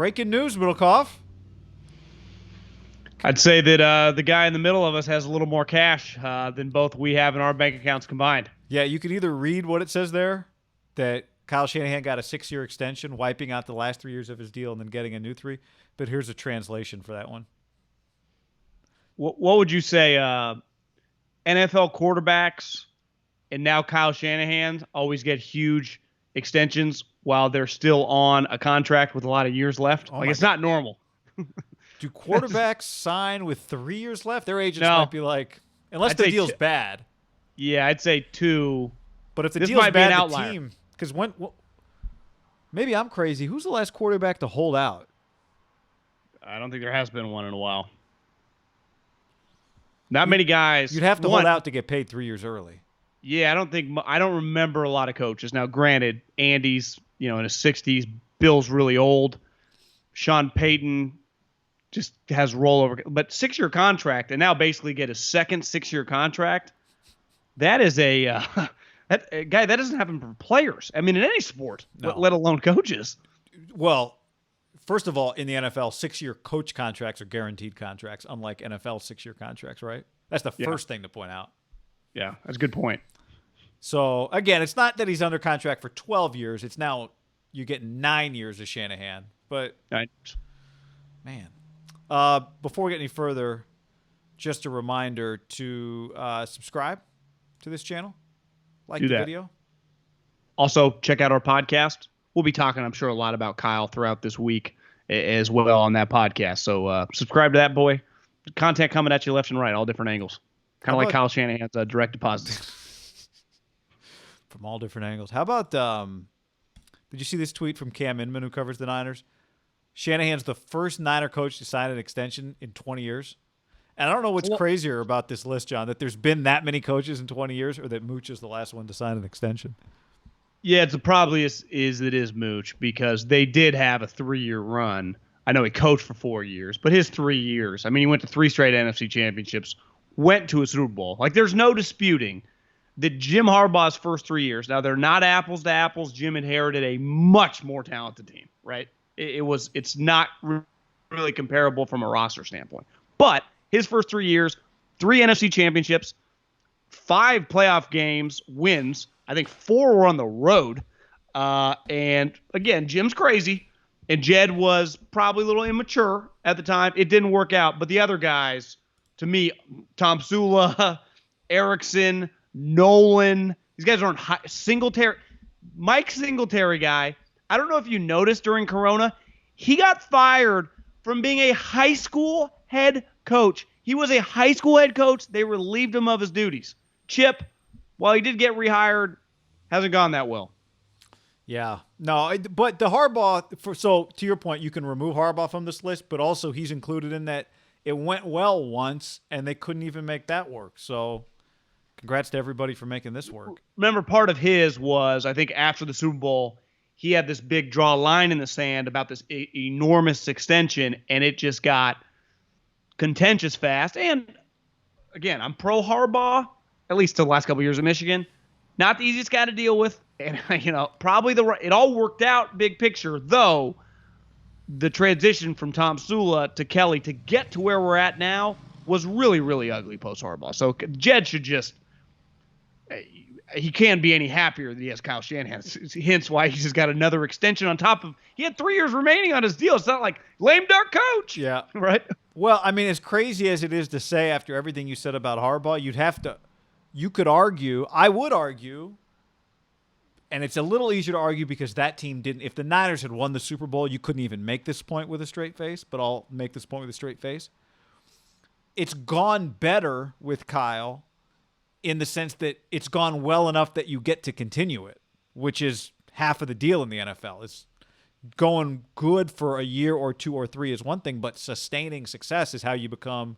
Breaking news, Middlecoff. I'd say that the guy in the middle of us has a little more cash than both we have in our bank accounts combined. Yeah, you can either read what it says there, that Kyle Shanahan got a 6-year extension, wiping out the last 3 years of his deal and then getting a new 3. But here's a translation for that one. What would you say NFL quarterbacks and now Kyle Shanahan always get huge extensions while they're still on a contract with a lot of years left? It's not normal. Do quarterbacks sign with 3 years left? Their agents No. might be like, unless the deal's bad. Yeah, I'd say 2. But if the This deal's might be an bad, the outlier. team, because maybe I'm crazy. Who's the last quarterback to hold out? I don't think there has been one in a while. Not many guys. You'd have to hold out to get paid 3 years early. Yeah, I don't remember a lot of coaches. Now, granted, Andy's in his 60s. Bill's really old. Sean Payton just has rollover, but 6-year contract, and now basically get a second 6-year contract. That is a guy that doesn't happen for players. I mean, in any sport, let alone coaches. Well, first of all, in the NFL, 6-year coach contracts are guaranteed contracts, unlike NFL 6-year contracts, right? That's the first thing to point out. Yeah, that's a good point. So, again, it's not that he's under contract for 12 years. It's now you get 9 years of Shanahan. But, man, before we get any further, just a reminder to subscribe to this channel. Like the video. Also, check out our podcast. We'll be talking, I'm sure, a lot about Kyle throughout this week as well on that podcast. So subscribe to that, boy. Content coming at you left and right, all different angles. Kind of like Kyle Shanahan's direct deposits. From all different angles. How about, did you see this tweet from Cam Inman, who covers the Niners? Shanahan's the first Niner coach to sign an extension in 20 years. And I don't know what's crazier about this list, John, that there's been that many coaches in 20 years or that Mooch is the last one to sign an extension. Yeah, it's probably it is Mooch because they did have a 3-year run. I know he coached for 4 years, but his 3 years, I mean, he went to 3 straight NFC championships, went to a Super Bowl. Like, there's no disputing that Jim Harbaugh's first 3 years, now they're not apples to apples. Jim inherited a much more talented team, right? It's not really comparable from a roster standpoint. But his first 3 years, 3 NFC championships, 5 playoff games, wins. I think 4 were on the road. And, again, Jim's crazy, and Jed was probably a little immature at the time. It didn't work out. But the other guys, to me, Tom Sula, Erickson, Nolan, these guys aren't high. Singletary. Mike Singletary guy, I don't know if you noticed during Corona, he got fired from being a high school head coach. He was a high school head coach. They relieved him of his duties. Chip, while he did get rehired, hasn't gone that well. Yeah. No, but the Harbaugh, so to your point, you can remove Harbaugh from this list, but also he's included in that it went well once, and they couldn't even make that work. So congrats to everybody for making this work. Remember, part of his was, I think, after the Super Bowl, he had this big draw line in the sand about this enormous extension, and it just got contentious fast. And, again, I'm pro Harbaugh, at least to the last couple of years of Michigan. Not the easiest guy to deal with. And, probably it all worked out big picture, though the transition from Tom Sula to Kelly to get to where we're at now was really, really ugly post-Harbaugh. So Jed should just he can't be any happier that he has Kyle Shanahan. Hence why he's just got another extension on top of – he had 3 years remaining on his deal. It's not like lame duck coach. Yeah. Right? Well, I mean, as crazy as it is to say after everything you said about Harbaugh, you could argue, I would argue, and it's a little easier to argue because that team didn't – if the Niners had won the Super Bowl, you couldn't even make this point with a straight face, but I'll make this point with a straight face. It's gone better with Kyle in the sense that it's gone well enough that you get to continue it, which is half of the deal in the NFL. It's going good for a year or 2 or 3 is one thing, but sustaining success is how you become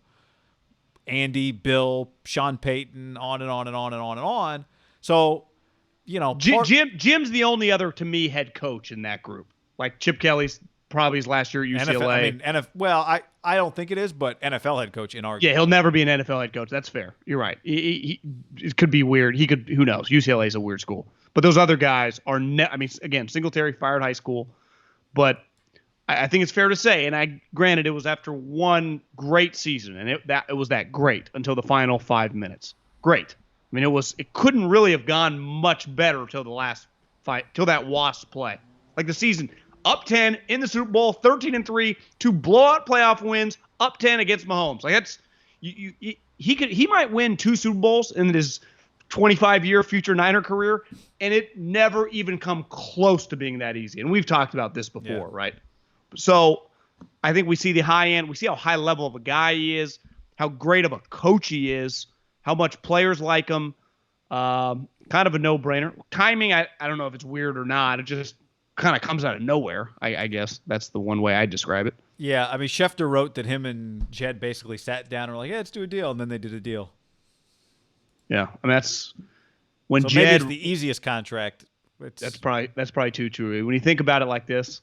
Andy, Bill, Sean Payton, on and on and on and on and on. So, Jim's the only other, to me, head coach in that group. Like Chip Kelly's probably his last year at UCLA. NFL, I don't think it is, but NFL head coach in our Yeah, he'll never be an NFL head coach. That's fair. You're right. It could be weird. Who knows? UCLA is a weird school. But those other guys are again, Singletary fired high school, but I think it's fair to say, and granted it was after one great season, and it was that great until the final 5 minutes. Great. I mean, it couldn't really have gone much better till the last fight, till that Wasps play. Like the season, up 10 in the Super Bowl, 13-3, 2 blowout playoff wins, up 10 against Mahomes. Like that's he might win 2 Super Bowls in his 25-year future Niner career, and it never even come close to being that easy. And we've talked about this before, right? So I think we see the high end. We see how high level of a guy he is, how great of a coach he is, how much players like him. Kind of a no-brainer. Timing, I don't know if it's weird or not. It just kind of comes out of nowhere, I guess. That's the one way I describe it. Yeah, I mean, Schefter wrote that him and Jed basically sat down and were like, yeah, let's do a deal. And then they did a deal. Yeah, I mean, that's when so Jed. Maybe it's the easiest contract. That's probably too true. When you think about it like this,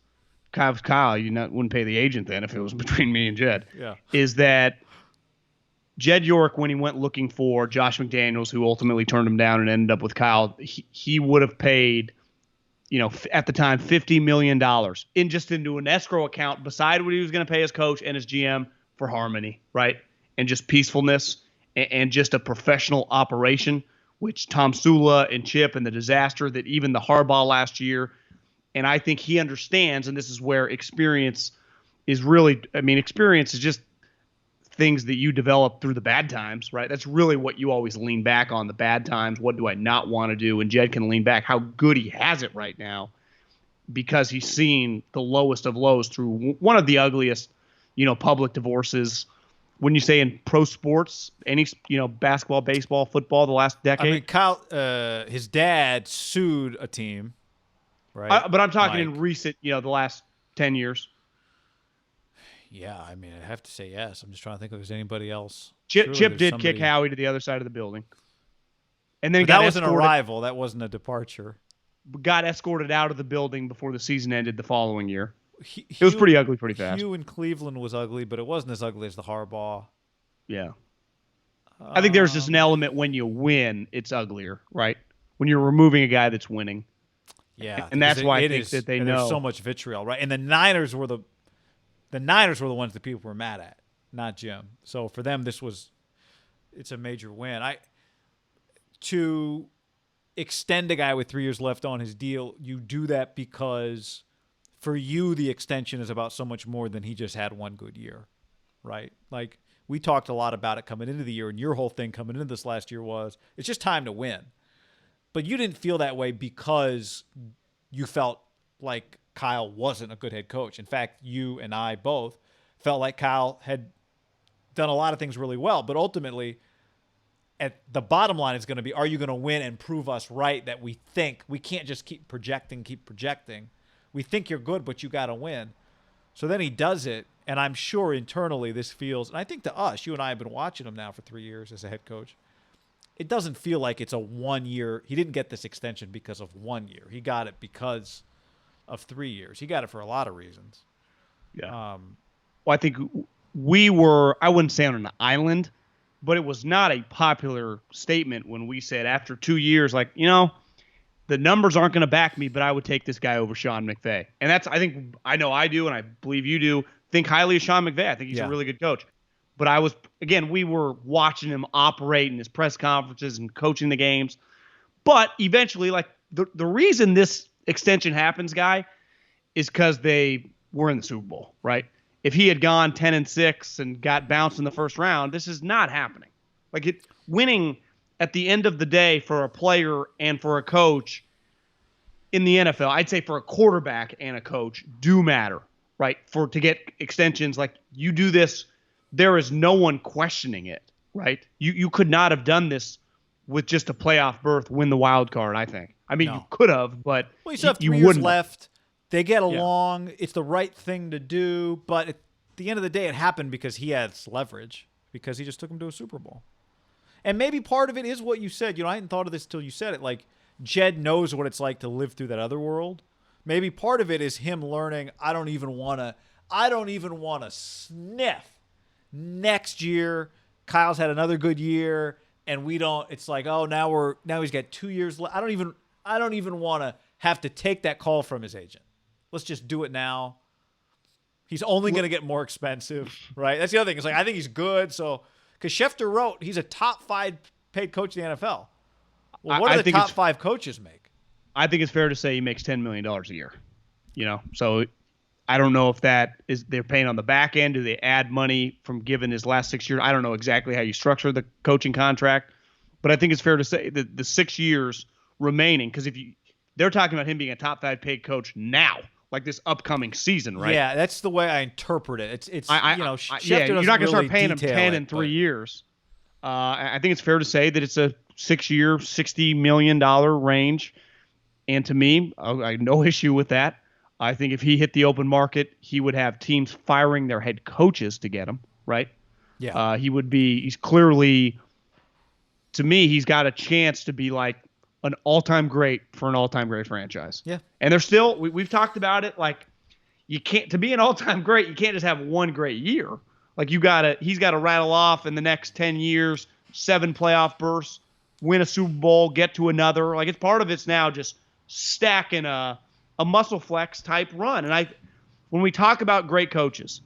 Kyle, wouldn't pay the agent then if it was between me and Jed. Yeah. Is that Jed York, when he went looking for Josh McDaniels, who ultimately turned him down and ended up with Kyle, he would have paid, at the time, $50 million into an escrow account beside what he was going to pay his coach and his GM for harmony, right? And just peacefulness and just a professional operation, which Tom Sula and Chip and the disaster that even the Harbaugh last year. And I think he understands, and this is where experience is really, experience is just things that you develop through the bad times, right? That's really what you always lean back on, the bad times. What do I not want to do? And Jed can lean back how good he has it right now because he's seen the lowest of lows through one of the ugliest, public divorces. When you say in pro sports, any, basketball, baseball, football, the last decade. I mean, Kyle, his dad sued a team, right? But I'm talking in recent, the last 10 years. Yeah, I mean, I have to say yes. I'm just trying to think if there's anybody else. Chip did kick Howie to the other side of the building. And then that was an arrival. That wasn't a departure. Got escorted out of the building before the season ended the following year. It was pretty ugly pretty fast. Hugh in Cleveland was ugly, but it wasn't as ugly as the Harbaugh. Yeah. I think there's just an element when you win, it's uglier, right? When you're removing a guy that's winning. Yeah. And that's why I think that they know. There's so much vitriol, right? And the Niners were the ones that people were mad at, not Jim. So for them, it's a major win. To extend a guy with 3 years left on his deal, you do that because for you, the extension is about so much more than he just had one good year, right? Like we talked a lot about it coming into the year, and your whole thing coming into this last year was it's just time to win. But you didn't feel that way because you felt like Kyle wasn't a good head coach. In fact, you and I both felt like Kyle had done a lot of things really well, but ultimately at the bottom line is going to be, are you going to win and prove us right that we think we can't just keep projecting. We think you're good, but you got to win. So then he does it. And I'm sure internally this feels, and I think to us, you and I have been watching him now for 3 years as a head coach. It doesn't feel like it's a 1 year. He didn't get this extension because of 1 year. He got it because of 3 years. He got it for a lot of reasons. Yeah. Well, I think I wouldn't say on an island, but it was not a popular statement when we said after 2 years, like, the numbers aren't going to back me, but I would take this guy over Sean McVay. And I know I do, and I believe you do, think highly of Sean McVay. I think he's a really good coach. But we were watching him operate in his press conferences and coaching the games. But eventually, like, the reason this extension happens, Guy, is because they were in the Super Bowl, right? If he had gone 10-6 and got bounced in the first round, this is not happening. Like winning at the end of the day for a player and for a coach in the NFL, I'd say for a quarterback and a coach do matter, right? To get extensions, like you do this, there is no one questioning it, right? You could not have done this with just a playoff berth, win the wild card, I think. I mean, you could have, but you still have 3 years left. They get along. Yeah. It's the right thing to do. But at the end of the day, it happened because he has leverage, because he just took him to a Super Bowl. And maybe part of it is what you said. I hadn't thought of this until you said it. Like, Jed knows what it's like to live through that other world. Maybe part of it is him learning, I don't even want to sniff. Next year, Kyle's had another good year, and we don't. It's like, oh, now he's got 2 years left. I don't even want to have to take that call from his agent. Let's just do it now. He's only going to get more expensive, right? That's the other thing. It's like, I think he's good. So, because Schefter wrote, he's a top 5 paid coach in the NFL. Well, what do the top 5 coaches make? I think it's fair to say he makes $10 million a year. So I don't know if that is they're paying on the back end. Do they add money from given his last 6 years? I don't know exactly how you structure the coaching contract, but I think it's fair to say that the 6 years remaining, because they're talking about him being a top 5 paid coach now, like this upcoming season, right? Yeah, that's the way I interpret it. Schefter you're not going to start paying him 10 in 3 but years. I think it's fair to say that it's a 6-year, $60 million range. And to me, I have no issue with that. I think if he hit the open market, he would have teams firing their head coaches to get him, right? Yeah. He's clearly, to me, he's got a chance to be like an all-time great for an all-time great franchise. Yeah. And there's still, we've talked about it, like to be an all-time great, you can't just have one great year. Like he's got to rattle off in the next 10 years, 7 playoff bursts, win a Super Bowl, get to another. Like part of it's now just stacking a muscle flex type run. And when we talk about great coaches,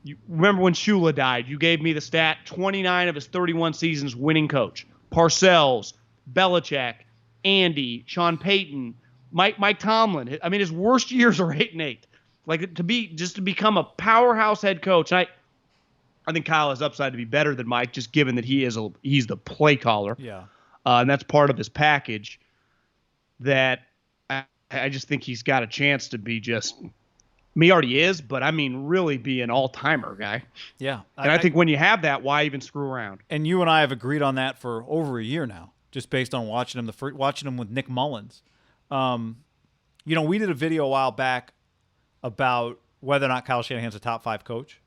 you remember when Shula died, you gave me the stat, 29 of his 31 seasons winning coach. Parcells, Belichick, Andy, Sean Payton, Mike Tomlin. I mean, his worst years are 8-8. Like to become a powerhouse head coach. And I think Kyle has upside to be better than Mike, just given that he's the play caller. Yeah. And that's part of his package. That I just think he's got a chance to be he already is, but I mean, really be an all-timer guy. Yeah. And I think when you have that, why even screw around? And you and I have agreed on that for over a year now, just based on watching him with Nick Mullins. We did a video a while back about whether or not Kyle Shanahan's a top 5 coach.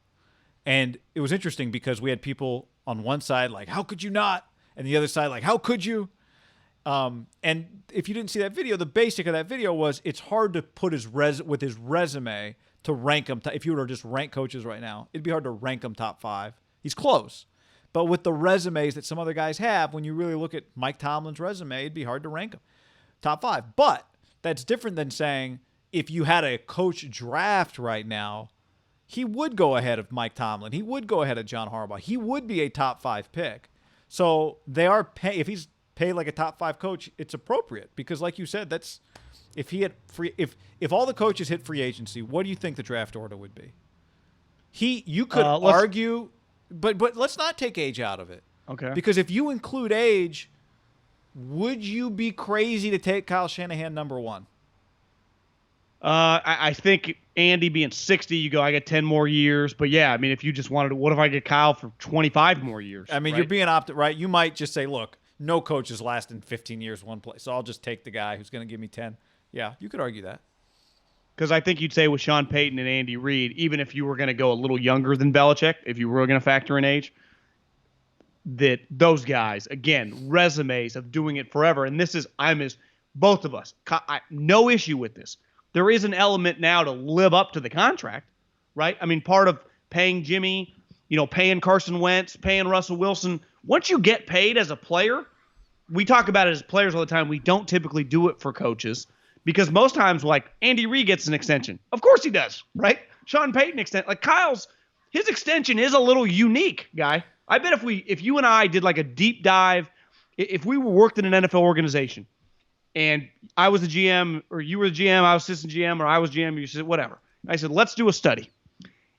And it was interesting because we had people on one side like, how could you not? And the other side like, how could you? And if you didn't see that video, the basic of that video was it's hard to put his resume to rank him. If you were to just rank coaches right now, it'd be hard to rank him top 5. He's close. But with the resumes that some other guys have, when you really look at Mike Tomlin's resume, it'd be hard to rank him top 5. But that's different than saying if you had a coach draft right now, he would go ahead of Mike Tomlin. He would go ahead of John Harbaugh. He would be a top 5 pick. So they are if he's paid like a top 5 coach, it's appropriate because, like you said, that's if all the coaches hit free agency, what do you think the draft order would be? You could argue, but let's not take age out of it. Okay. Because if you include age, would you be crazy to take Kyle Shanahan number 1? I think Andy being 60, you go, I get 10 more years. But yeah, I mean, if you just wanted to, what if I get Kyle for 25 more years? I mean, right? You're being right? You might just say, look, no coach is lasting 15 years one place, so I'll just take the guy who's going to give me 10. Yeah, you could argue that. Because I think you'd say with Sean Payton and Andy Reid, even if you were going to go a little younger than Belichick, if you were going to factor in age, that those guys, again, resumes of doing it forever. And both of us, no issue with this. There is an element now to live up to the contract, right? I mean, part of paying Jimmy, paying Carson Wentz, paying Russell Wilson. Once you get paid as a player, we talk about it as players all the time. We don't typically do it for coaches because most times, like Andy Reid gets an extension. Of course he does, right? Sean Payton extend. Like his extension is a little unique, guy. I bet if you and I did like a deep dive, if we were worked in an NFL organization, and I was the GM, or you were the GM, I was assistant GM, or I was GM, you said whatever. I said, let's do a study.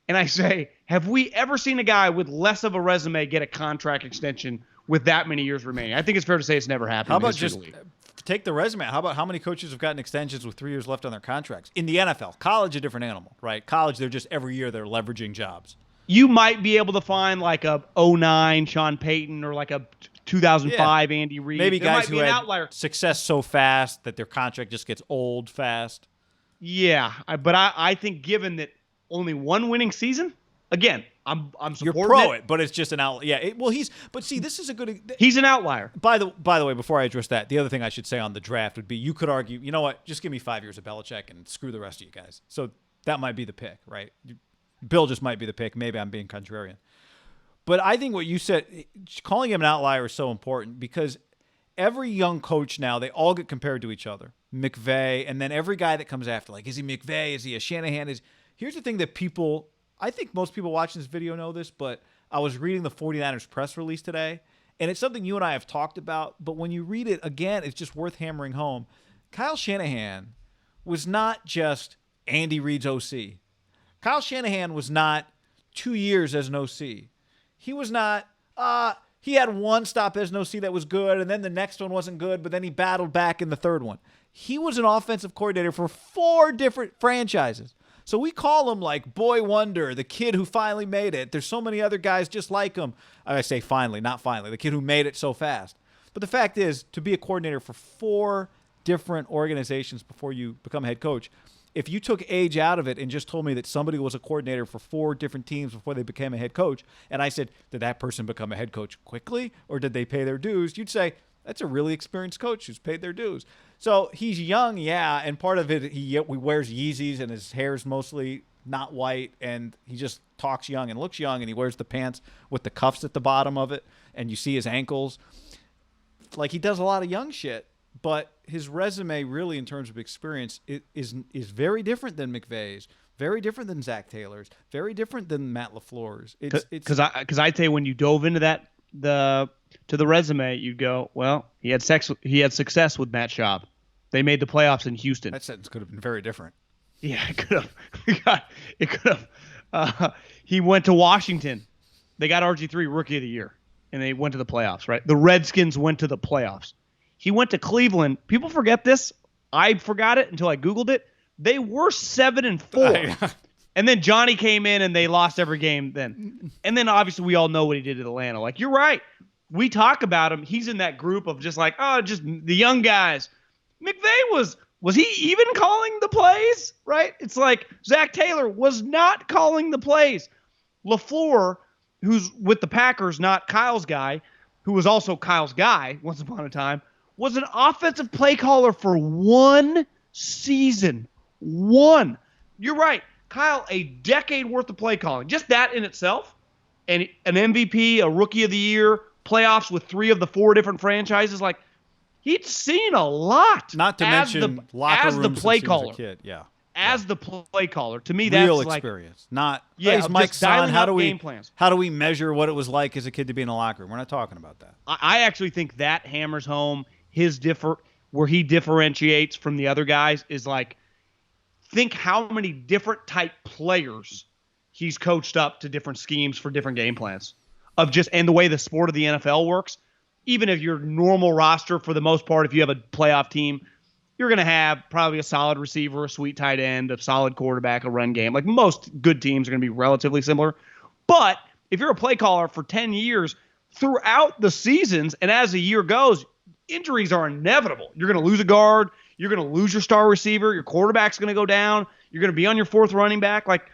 And I say, have we ever seen a guy with less of a resume get a contract extension with that many years remaining? I think it's fair to say it's never happened. How about just take the resume? How about how many coaches have gotten extensions with 3 years left on their contracts? In the NFL, college, a different animal, right? College, they're just every year they're leveraging jobs. You might be able to find like a 2009 Sean Payton or like a 2005 Andy Reid. Maybe there guys who had success so fast that their contract just gets old fast. Yeah, but I think given that only one winning season, again, I'm supporting You're pro it, but it's just an outlier. Yeah, but see, this is a good. He's an outlier. By the way, before I address that, the other thing I should say on the draft would be you could argue, you know what, just give me 5 years of Belichick and screw the rest of you guys. So that might be the pick, right? Bill just might be the pick. Maybe I'm being contrarian. But I think what you said, calling him an outlier is so important because every young coach now, they all get compared to each other. McVay, and then every guy that comes after, like, is he McVay? Is he a Shanahan? Here's the thing that people, I think most people watching this video know this, but I was reading the 49ers press release today, and it's something you and I have talked about, but when you read it again, it's just worth hammering home. Kyle Shanahan was not just Andy Reid's OC. Kyle Shanahan was not 2 years as an OC. He was not, he had one stop as an OC that was good, and then the next one wasn't good, but then he battled back in the third one. He was an offensive coordinator for 4 different franchises. So we call him like boy wonder, the kid who finally made it. There's so many other guys just like him. I say finally, not finally, the kid who made it so fast. But the fact is, to be a coordinator for 4 different organizations before you become a head coach, if you took age out of it and just told me that somebody was a coordinator for 4 different teams before they became a head coach, and I said, did that person become a head coach quickly or did they pay their dues? You'd say, that's a really experienced coach who's paid their dues. So he's young, yeah, and part of it, he wears Yeezys and his hair's mostly not white, and he just talks young and looks young, and he wears the pants with the cuffs at the bottom of it, and you see his ankles. Like, he does a lot of young shit. But his resume, really, in terms of experience, is very different than McVay's, very different than Zach Taylor's, very different than Matt LaFleur's. Because I tell you, when you dove into that to the resume, you'd go, well, he had success with Matt Schaub. They made the playoffs in Houston. That sentence could have been very different. Yeah, it could have. It could have. He went to Washington. They got RG3 Rookie of the Year, and they went to the playoffs. Right, the Redskins went to the playoffs. He went to Cleveland. People forget this. I forgot it until I Googled it. They were 7-4. And then Johnny came in and they lost every game then. And then obviously we all know what he did at Atlanta. Like, you're right. We talk about him. He's in that group of just like, just the young guys. McVay was he even calling the plays? Right? It's like Zach Taylor was not calling the plays. LaFleur, who's with the Packers, not Kyle's guy, who was also Kyle's guy once upon a time, was an offensive play caller for 1 season. 1. You're right. Kyle, a decade worth of play calling. Just that in itself. And an MVP, a Rookie of the Year, playoffs with 3 of the 4 different franchises. Like, he'd seen a lot. Not to mention locker rooms as the play caller. As a kid. Yeah. As the play caller. To me, that's real like experience. Not, yeah, Mike Son. How do we measure what it was like as a kid to be in a locker room? We're not talking about that. I actually think that hammers home where he differentiates from the other guys is like, think how many different type players he's coached up to different schemes for different game plans and the way the sport of the NFL works. Even if your normal roster, for the most part, if you have a playoff team, you're going to have probably a solid receiver, a sweet tight end, a solid quarterback, a run game. Like, most good teams are going to be relatively similar. But if you're a play caller for 10 years throughout the seasons, and as the year goes, injuries are inevitable. You're going to lose a guard. You're going to lose your star receiver. Your quarterback's going to go down. You're going to be on your 4th running back. Like,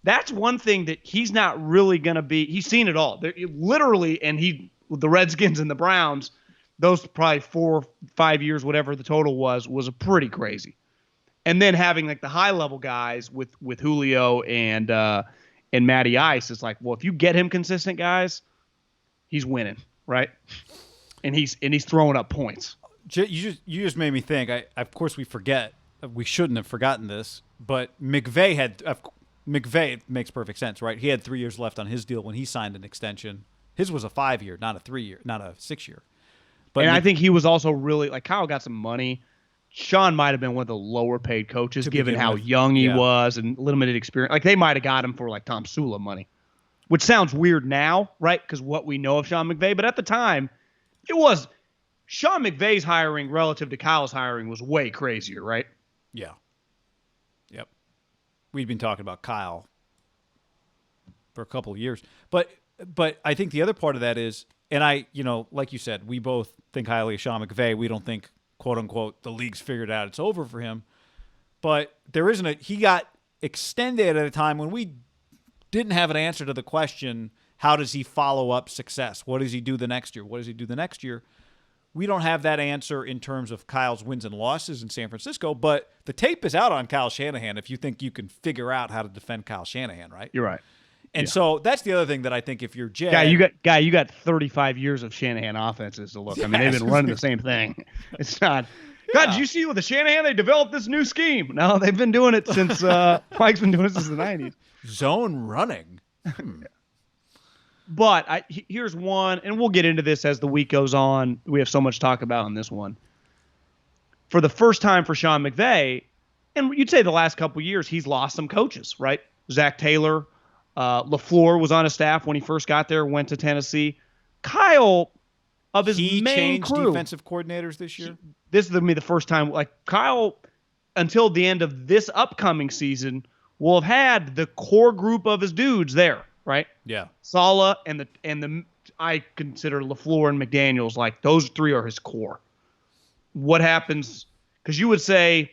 that's one thing that he's not really going to be. He's seen it all. Literally, and the Redskins and the Browns, those probably 4 or 5 years, whatever the total was pretty crazy. And then having like the high-level guys with Julio and Matty Ice, is like, well, if you get him consistent guys, he's winning, right? And he's throwing up points. You just made me think. Of course, we forget. We shouldn't have forgotten this. But McVay it makes perfect sense, right? He had 3 years left on his deal when he signed an extension. His was a 5-year, not a 3-year, not a 6-year. But I think he was also really, like, Kyle got some money. Sean might have been one of the lower paid coaches, given how young he was and limited experience. Like, they might have got him for like Tom Sula money, which sounds weird now, right? Because what we know of Sean McVay, but at the time, it was Sean McVay's hiring relative to Kyle's hiring was way crazier, right? Yeah. Yep. We'd been talking about Kyle for a couple of years. But I think the other part of that is, and like you said, we both think highly of Sean McVay. We don't think, quote unquote, the league's figured out it's over for him. But he got extended at a time when we didn't have an answer to the question, how does he follow up success? What does he do the next year? What does he do the next year? We don't have that answer in terms of Kyle's wins and losses in San Francisco, but the tape is out on Kyle Shanahan if you think you can figure out how to defend Kyle Shanahan, right? You're right. And so that's the other thing that I think if you're Jay. You got 35 years of Shanahan offenses to look. I mean, they've been running the same thing. It's not God, did you see with the Shanahan they developed this new scheme? No, they've been doing it since Mike's been doing it since the 90s. Zone running. But here's one, and we'll get into this as the week goes on. We have so much to talk about on this one. For the first time for Sean McVay, and you'd say the last couple of years, he's lost some coaches, right? Zach Taylor, LaFleur was on his staff when he first got there, went to Tennessee. Kyle, of his he main changed crew, defensive coordinators this year. This is going to be the first time. Like Kyle, until the end of this upcoming season, will have had the core group of his dudes there, right? Yeah. Saleh and the I consider LaFleur and McDaniels, like those three are his core. What happens? Because you would say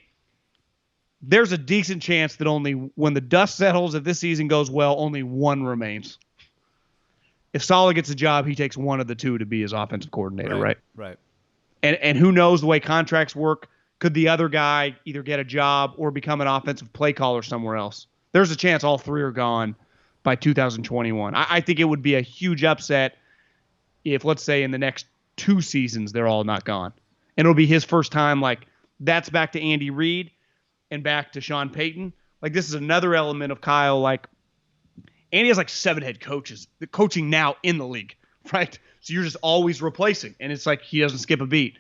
there's a decent chance that only when the dust settles, if this season goes well, only one remains. If Saleh gets a job, he takes one of the two to be his offensive coordinator, right? Right. And who knows the way contracts work? Could the other guy either get a job or become an offensive play caller somewhere else? There's a chance all three are gone by 2021. I think it would be a huge upset if, let's say, in the next 2 seasons, they're all not gone. And it'll be his first time, like, that's back to Andy Reid and back to Sean Payton. Like, this is another element of Kyle. Like, Andy has, like, 7 head coaches, the coaching now in the league, right? So you're just always replacing. And it's like he doesn't skip a beat.